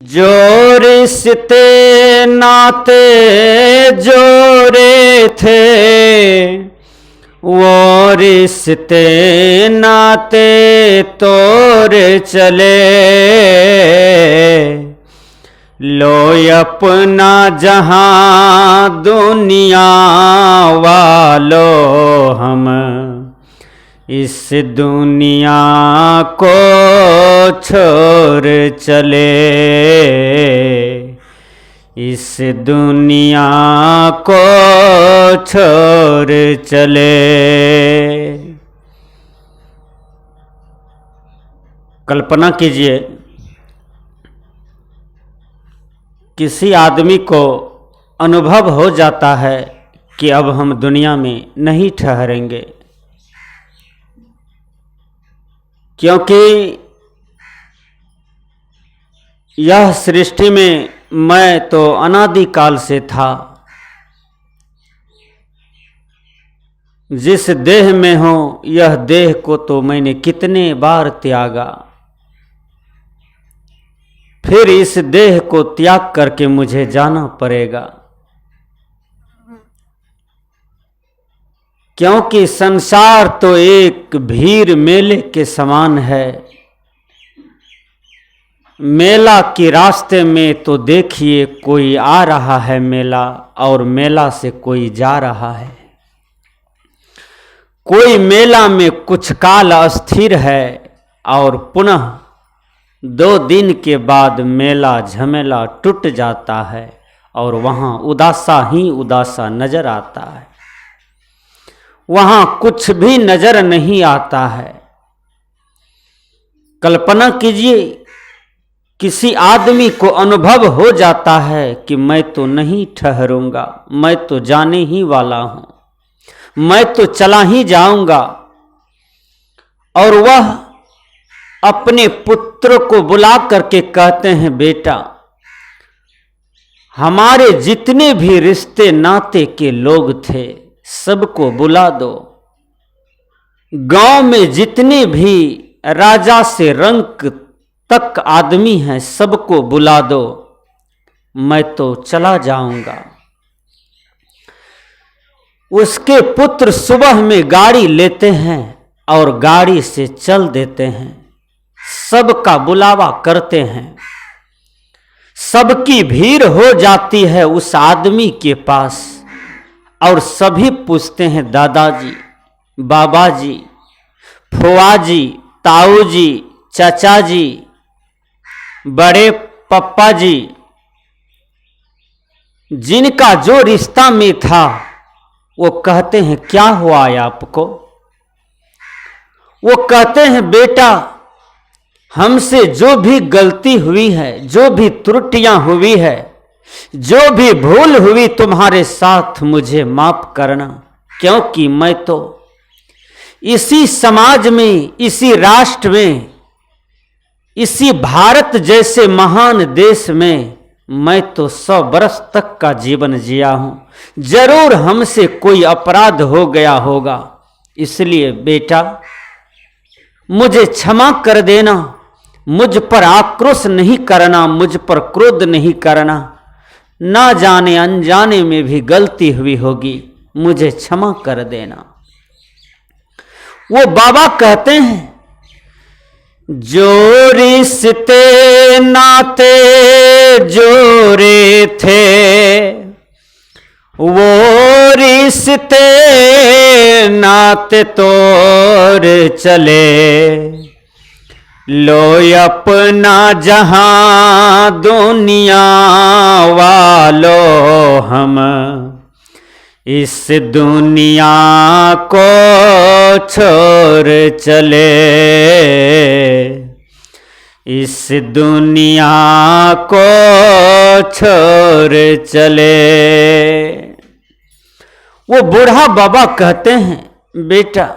जो रिश्ते नाते जोड़े थे वो रिश्ते नाते तोड़ चले। लो अपना जहां दुनिया वालों हम इस दुनिया को छोड़ चले। इस दुनिया को छोड़ चले। कल्पना कीजिए किसी आदमी को अनुभव हो जाता है कि अब हम दुनिया में नहीं ठहरेंगे, क्योंकि यह सृष्टि में मैं तो अनादिकाल से था। जिस देह में हूं यह देह को तो मैंने कितने बार त्यागा, फिर इस देह को त्याग करके मुझे जाना पड़ेगा, क्योंकि संसार तो एक भीड़ मेले के समान है। मेला के रास्ते में तो देखिए कोई आ रहा है मेला और मेला से कोई जा रहा है। कोई मेला में कुछ काल अस्थिर है और पुनः 2 दिन के बाद मेला झमेला टूट जाता है और वहाँ उदासा ही उदासा नजर आता है। वहाँ कुछ भी नजर नहीं आता है। कल्पना कीजिए किसी आदमी को अनुभव हो जाता है कि मैं तो नहीं ठहरूंगा, मैं तो जाने ही वाला हूँ, मैं तो चला ही जाऊंगा, और वह अपने पुत्र को बुला करके कहते हैं बेटा हमारे जितने भी रिश्ते नाते के लोग थे सबको बुला दो। गांव में जितने भी राजा से रंक तक आदमी हैं सबको बुला दो, मैं तो चला जाऊंगा। उसके पुत्र सुबह में गाड़ी लेते हैं और गाड़ी से चल देते हैं। सबका बुलावा करते हैं, सबकी भीड़ हो जाती है उस आदमी के पास और सभी पूछते हैं दादाजी, बाबाजी, फुआजी, ताऊजी, चाचाजी, बड़े पप्पा जी, जिनका जो रिश्ता में था वो कहते हैं क्या हुआ है आपको? वो कहते हैं बेटा हमसे जो भी गलती हुई है, जो भी त्रुटियां हुई है, जो भी भूल हुई तुम्हारे साथ मुझे माफ करना, क्योंकि मैं तो इसी समाज में, इसी राष्ट्र में, इसी भारत जैसे महान देश में मैं तो 100 बरस तक का जीवन जिया हूं। जरूर हमसे कोई अपराध हो गया होगा, इसलिए बेटा मुझे क्षमा कर देना, मुझ पर आक्रोश नहीं करना, मुझ पर क्रोध नहीं करना। ना जाने अनजाने में भी गलती हुई होगी, मुझे क्षमा कर देना। वो बाबा कहते हैं जो रिश्ते नाते जोड़े थे वो रिश्ते नाते तोड़ चले। लो अपना जहां दुनिया वालों हम इस दुनिया को छोड़ चले। इस दुनिया को छोड़ चले। वो बूढ़ा बाबा कहते हैं बेटा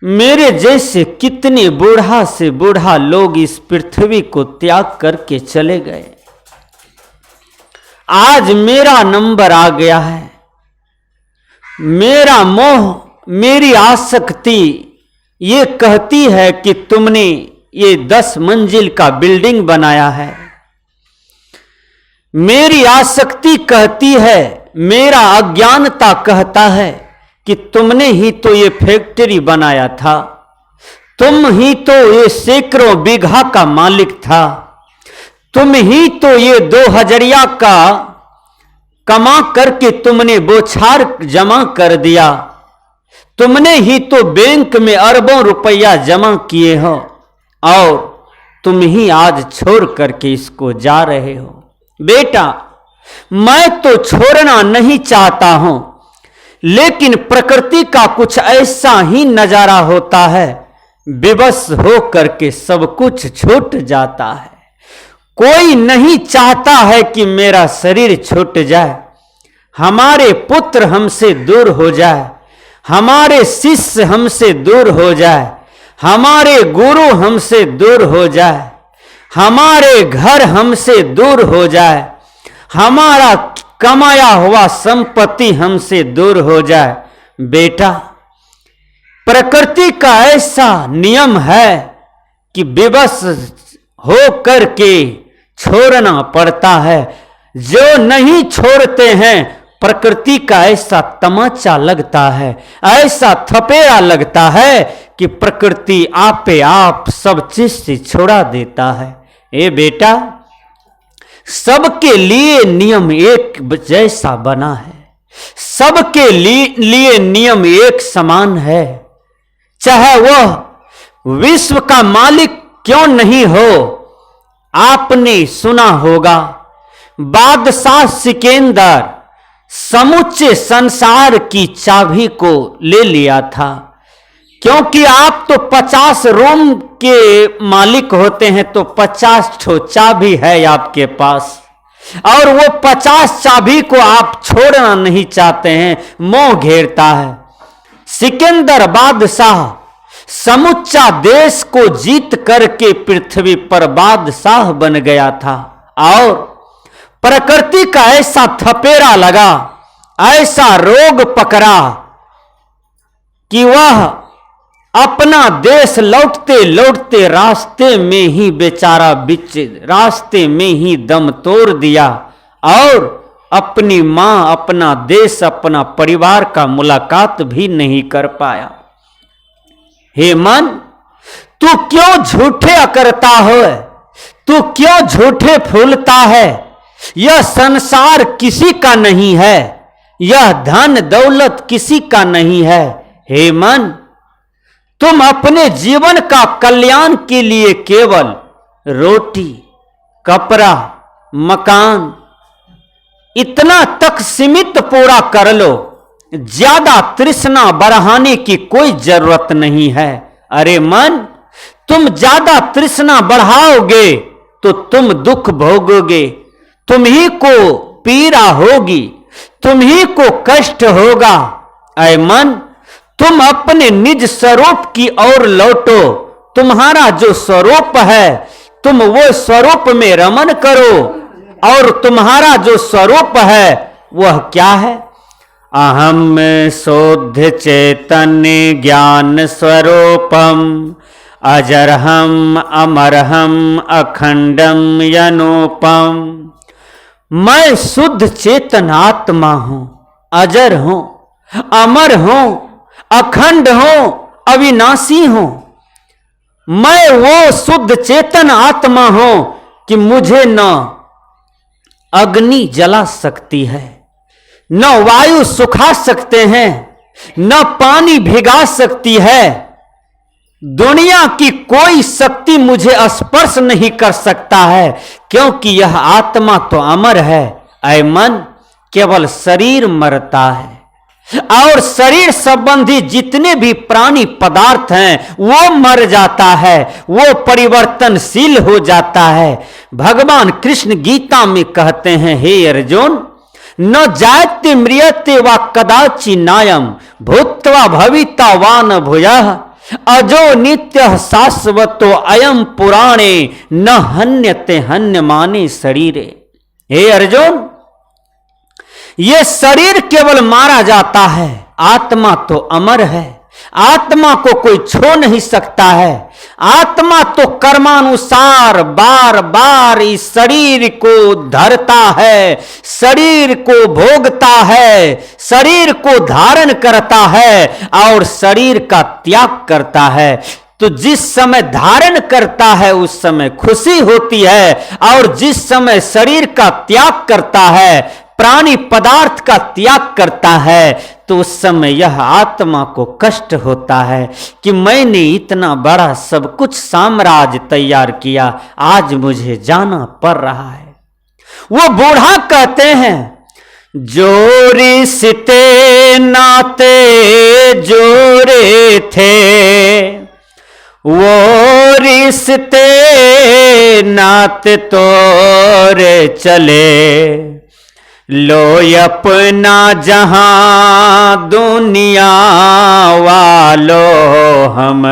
मेरे जैसे कितने बूढ़ा से बूढ़ा लोग इस पृथ्वी को त्याग करके चले गए। आज मेरा नंबर आ गया है। मेरा मोह, मेरी आसक्ति ये कहती है कि तुमने ये 10 मंजिल का बिल्डिंग बनाया है, मेरी आसक्ति कहती है, मेरा अज्ञानता कहता है कि तुमने ही तो ये फैक्ट्री बनाया था, तुम ही तो ये सैकड़ों बीघा का मालिक था, तुम ही तो ये 2000 का कमा करके तुमने बोछार जमा कर दिया, तुमने ही तो बैंक में अरबों रुपया जमा किए हो और तुम ही आज छोड़ करके इसको जा रहे हो। बेटा, मैं तो छोड़ना नहीं चाहता हूं, लेकिन प्रकृति का कुछ ऐसा ही नजारा होता है, विवश हो करके सब कुछ छूट जाता है। कोई नहीं चाहता है कि मेरा शरीर छूट जाए, हमारे पुत्र हमसे दूर हो जाए, हमारे शिष्य हमसे दूर हो जाए, हमारे गुरु हमसे दूर हो जाए, हमारे घर हमसे दूर हो जाए, हमारा कमाया हुआ संपत्ति हमसे दूर हो जाए। बेटा, प्रकृति का ऐसा नियम है कि विवश हो करके छोड़ना पड़ता है। जो नहीं छोड़ते हैं, प्रकृति का ऐसा तमाचा लगता है, ऐसा थपेड़ा लगता है कि प्रकृति आपे आप सब चीज से छोड़ा देता है। ए बेटा, सबके लिए नियम एक जैसा बना है, सबके लिए नियम एक समान है, चाहे वह विश्व का मालिक क्यों नहीं हो। आपने सुना होगा, बादशाह सिकंदर समूचे संसार की चाबी को ले लिया था, क्योंकि आप तो 50 रोम के मालिक होते हैं, तो 50 ठो चाबी है आपके पास, और वो 50 चाबी को आप छोड़ना नहीं चाहते हैं, मोह घेरता है। सिकंदर बादशाह समूचा देश को जीत करके पृथ्वी पर बादशाह बन गया था, और प्रकृति का ऐसा थपेड़ा लगा, ऐसा रोग पकड़ा कि वह अपना देश लौटते लौटते रास्ते में ही बेचारा बीच रास्ते में ही दम तोड़ दिया, और अपनी मां, अपना देश, अपना परिवार का मुलाकात भी नहीं कर पाया। हे मन, तू क्यों झूठे अकरता हो, तू क्यों झूठे फूलता है। यह संसार किसी का नहीं है, यह धन दौलत किसी का नहीं है। हे मन, तुम अपने जीवन का कल्याण के लिए केवल रोटी, कपड़ा, मकान इतना तक सीमित पूरा कर लो, ज्यादा तृष्णा बढ़ाने की कोई जरूरत नहीं है। अरे मन, तुम ज्यादा तृष्णा बढ़ाओगे तो तुम दुख भोगोगे, तुम ही को पीड़ा होगी, तुम ही को कष्ट होगा। ऐ मन, तुम अपने निज स्वरूप की ओर लौटो, तुम्हारा जो स्वरूप है तुम वो स्वरूप में रमन करो, और तुम्हारा जो स्वरूप है वह क्या है। अहम शोध चैतन्य ज्ञान स्वरूपम, अजरहम अमरहम अखंडम यनोपम। मैं शुद्ध चेतन आत्मा हूं, अजर हूं, अमर हूं, अखंड हूं, अविनाशी हूं। मैं वो शुद्ध चेतन आत्मा हूं कि मुझे न अग्नि जला सकती है, न वायु सुखा सकते हैं, न पानी भिगा सकती है। दुनिया की कोई शक्ति मुझे स्पर्श नहीं कर सकता है, क्योंकि यह आत्मा तो अमर है। ऐ मन, केवल शरीर मरता है, और शरीर संबंधी जितने भी प्राणी पदार्थ हैं वो मर जाता है, वो परिवर्तनशील हो जाता है। भगवान कृष्ण गीता में कहते हैं, हे अर्जुन, न जायते म्रियते वा कदाचि नायम भूत्वा भविता वा न भूयः अजो नित्य शाश्वतो अयम पुराणे न हन्यते हन्यमाने शरीरे। हे अर्जुन, ये शरीर केवल मारा जाता है, आत्मा तो अमर है, आत्मा को कोई छू नहीं सकता है। आत्मा तो कर्मानुसार बार बार इस शरीर को धरता है, शरीर को भोगता है, शरीर को धारण करता है और शरीर का त्याग करता है। तो जिस समय धारण करता है उस समय खुशी होती है, और जिस समय शरीर का त्याग करता है, प्राणी पदार्थ का त्याग करता है, तो उस समय यह आत्मा को कष्ट होता है कि मैंने इतना बड़ा सब कुछ साम्राज्य तैयार किया, आज मुझे जाना पड़ रहा है। वो बूढ़ा कहते हैं, जो रिश्ते नाते जोड़े थे, वो रिश्ते नाते तोड़े चले, लो अपना जहां दुनिया वालों हम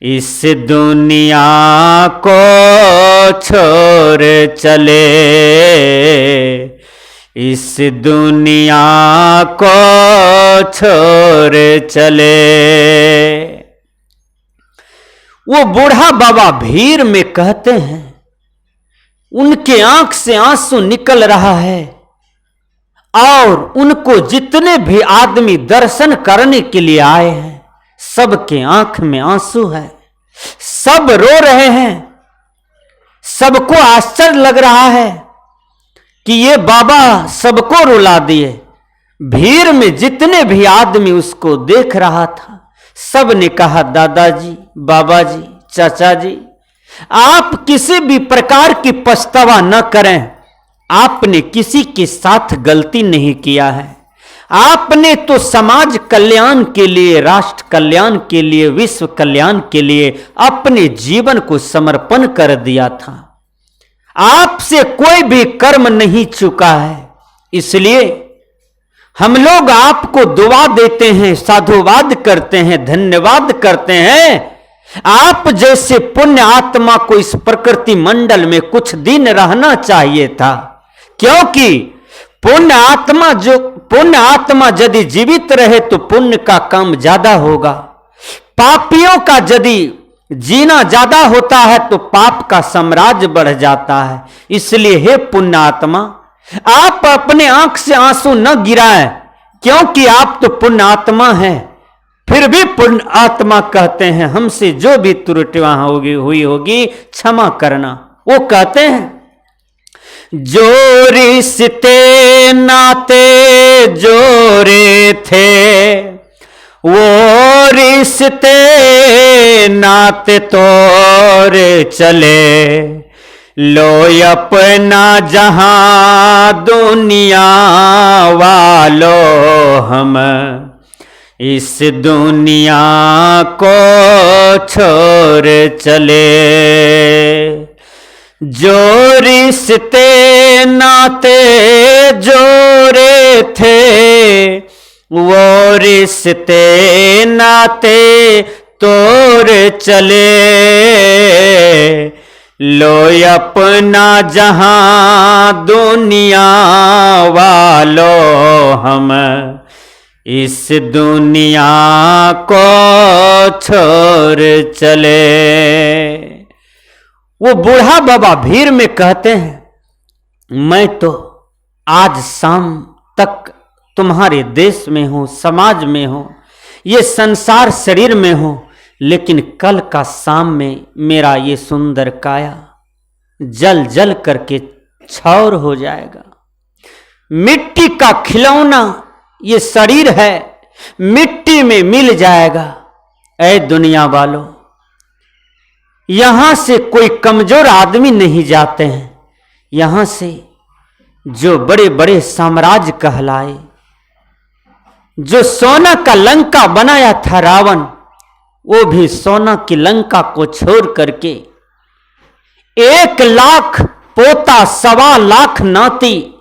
इस दुनिया को छोड़ चले, इस दुनिया को छोड़ चले। वो बूढ़ा बाबा भीड़ में कहते हैं, उनके आंख से आंसू निकल रहा है और उनको जितने भी आदमी दर्शन करने के लिए आए हैं सबके आंख में आंसू है, सब रो रहे हैं। सबको आश्चर्य लग रहा है कि ये बाबा सबको रुला दिए। भीड़ में जितने भी आदमी उसको देख रहा था सब ने कहा, दादाजी, बाबा जी, चाचा जी, आप किसी भी प्रकार की पछतावा न करें। आपने किसी के साथ गलती नहीं किया है। आपने तो समाज कल्याण के लिए, राष्ट्र कल्याण के लिए, विश्व कल्याण के लिए अपने जीवन को समर्पण कर दिया था। आपसे कोई भी कर्म नहीं चुका है, इसलिए हम लोग आपको दुआ देते हैं, साधुवाद करते हैं, धन्यवाद करते हैं। आप जैसे पुण्य आत्मा को इस प्रकृति मंडल में कुछ दिन रहना चाहिए था, क्योंकि पुण्य आत्मा यदि जीवित रहे तो पुण्य का काम ज्यादा होगा। पापियों का यदि जीना ज्यादा होता है तो पाप का साम्राज्य बढ़ जाता है। इसलिए हे पुण्य आत्मा, आप अपने आंख से आंसू न गिराएं, क्योंकि आप तो पुण्य आत्मा हैं। फिर भी पुण्य आत्मा कहते हैं, हमसे जो भी त्रुटियां हुई होगी क्षमा करना। वो कहते हैं, जो रिश्ते नाते जोड़े थे, वो रिश्ते नाते तोड़े चले, लो अपना जहां दुनिया वालों हम इस दुनिया को छोड़ चले। जो रिश्ते नाते जोड़े थे, वो रिश्ते नाते तोड़ चले, लो अपना जहां दुनिया वालों हम इस दुनिया को छोड़ चले। वो बूढ़ा बाबा भीड़ में कहते हैं, मैं तो आज शाम तक तुम्हारे देश में हूं, समाज में हूं, ये संसार शरीर में हूं, लेकिन कल का शाम में मेरा ये सुंदर काया जल जल करके छौर हो जाएगा। मिट्टी का खिलौना ये शरीर है, मिट्टी में मिल जाएगा। ऐ दुनिया वालों, यहां से कोई कमजोर आदमी नहीं जाते हैं। यहां से जो बड़े बड़े साम्राज्य कहलाए, जो सोना का लंका बनाया था रावण, वो भी सोना की लंका को छोड़ करके 1 लाख पोता, 1.25 लाख नाती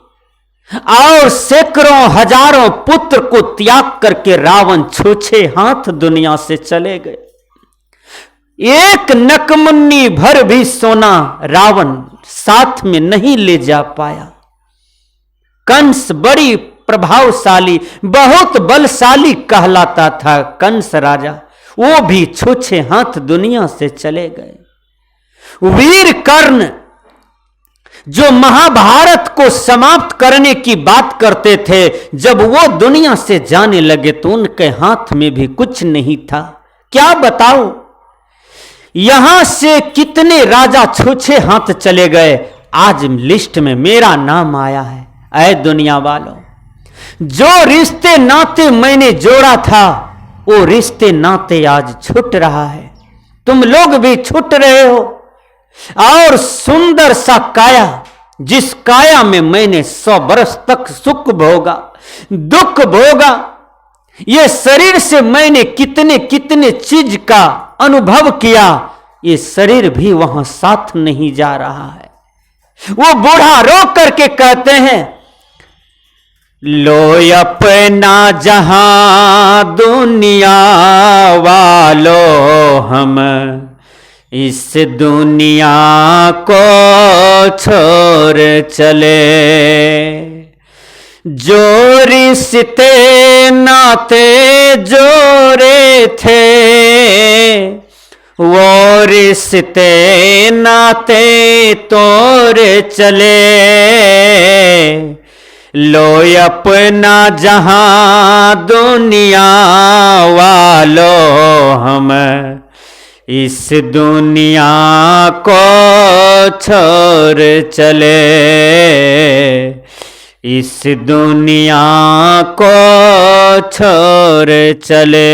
और सैकड़ों हजारों पुत्र को त्याग करके रावण छूछे हाथ दुनिया से चले गए। 1 नकमुन्नी भर भी सोना रावण साथ में नहीं ले जा पाया। कंस बड़ी प्रभावशाली, बहुत बलशाली कहलाता था कंस राजा, वो भी छूछे हाथ दुनिया से चले गए। वीर कर्ण जो महाभारत को समाप्त करने की बात करते थे, जब वो दुनिया से जाने लगे तो उनके हाथ में भी कुछ नहीं था। क्या बताऊं, यहां से कितने राजा छूछे हाथ चले गए, आज लिस्ट में मेरा नाम आया है। ऐ दुनिया वालों, जो रिश्ते नाते मैंने जोड़ा था, वो रिश्ते नाते आज छूट रहा है, तुम लोग भी छूट रहे हो। और सुंदर सा काया, जिस काया में मैंने 100 बरस तक सुख भोगा, दुख भोगा, ये शरीर से मैंने कितने कितने चीज का अनुभव किया, ये शरीर भी वहां साथ नहीं जा रहा है। वो बूढ़ा रो करके कहते हैं, लो अपना जहां दुनिया वालों, हम इस दुनिया को छोड़ चले। जो रिश्ते नाते जोड़े थे, वो रिश्ते नाते तोड़ चले। लो अपना जहां दुनिया वालों, हम इस दुनिया को छोड़ चले, इस दुनिया को छोड़ चले।